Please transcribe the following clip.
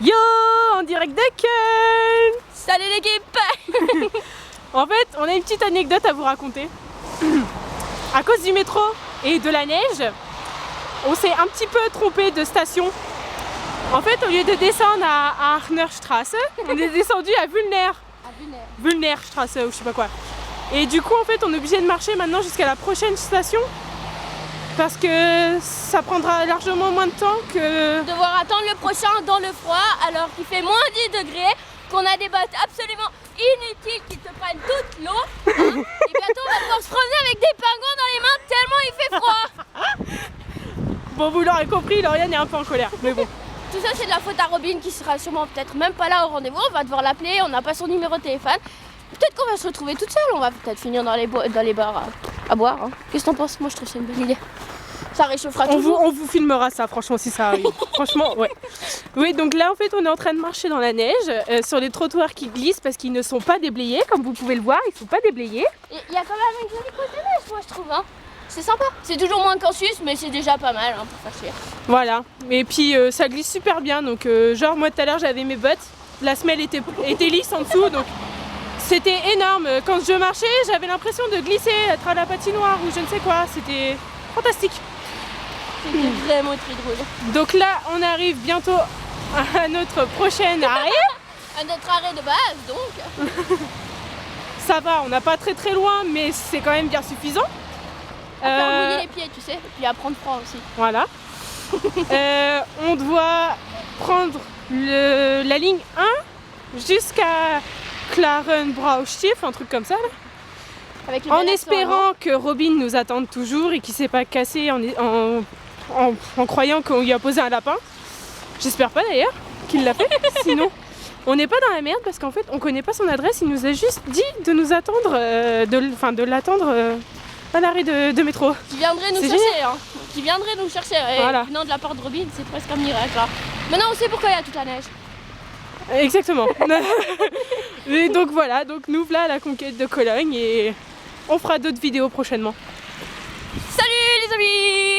Yo, en direct de Köln. Salut l'équipe. En fait, on a une petite anecdote à vous raconter. À cause du métro et de la neige, on s'est un petit peu trompé de station. En fait, au lieu de descendre à Arnerstrasse, on est descendu à Wüllnerstrasse ou je sais pas quoi. Et du coup, en fait, on est obligé de marcher maintenant jusqu'à la prochaine station. Parce que ça prendra largement moins de temps que... Devoir attendre le prochain dans le froid alors qu'il fait moins 10 degrés, qu'on a des bottes absolument inutiles qui te prennent toute l'eau. Et bientôt on va pouvoir se promener avec des pingouins dans les mains tellement il fait froid. Bon, vous l'aurez compris, Lauriane est un peu en colère, mais bon. Tout ça c'est de la faute à Robin qui sera sûrement peut-être même pas là au rendez-vous. On va devoir l'appeler, on n'a pas son numéro de téléphone. Peut-être qu'on va se retrouver toute seule, on va peut-être finir dans les bars à boire. Hein. Qu'est-ce que t'en penses? Moi je trouve que c'est une bonne idée. Ça réchauffera toujours. On vous filmera ça, franchement, si ça arrive. Franchement, ouais. Oui, donc là, en fait, on est en train de marcher dans la neige, sur les trottoirs qui glissent parce qu'ils ne sont pas déblayés, comme vous pouvez le voir, ils ne sont pas déblayés. Il y a quand même une jolie couche de neige, moi, je trouve. Hein. C'est sympa. C'est toujours moins qu'en Suisse, mais c'est déjà pas mal hein, pour faire chier. Voilà. Et puis, ça glisse super bien. Donc, genre, moi, tout à l'heure, j'avais mes bottes. La semelle était lisse en dessous, donc c'était énorme. Quand je marchais, j'avais l'impression de glisser à travers la patinoire ou je ne sais quoi. C'était fantastique. C'était vraiment très drôle. Donc là, on arrive bientôt à notre prochain arrêt. À notre arrêt de base, donc. Ça va, on n'a pas très loin, mais c'est quand même bien suffisant. À faire mouiller les pieds, tu sais, et puis à prendre froid aussi. Voilà. On doit prendre la ligne 1 jusqu'à Klarenbraustief, un truc comme ça. Là. Avec en espérant que Robin nous attende toujours et qu'il ne s'est pas cassé en croyant qu'on lui a posé un lapin. J'espère pas d'ailleurs qu'il l'a fait, sinon on n'est pas dans la merde parce qu'en fait on connaît pas son adresse, il nous a juste dit de nous attendre, de l'attendre à l'arrêt de métro. Qui viendrait nous chercher, hein. Qui viendrait nous chercher. Et voilà. venant de la part de Robin, c'est presque un miracle. Hein. Maintenant on sait pourquoi il y a toute la neige. Exactement. Et donc voilà, donc nous voilà à la conquête de Cologne et on fera d'autres vidéos prochainement. Salut les amis!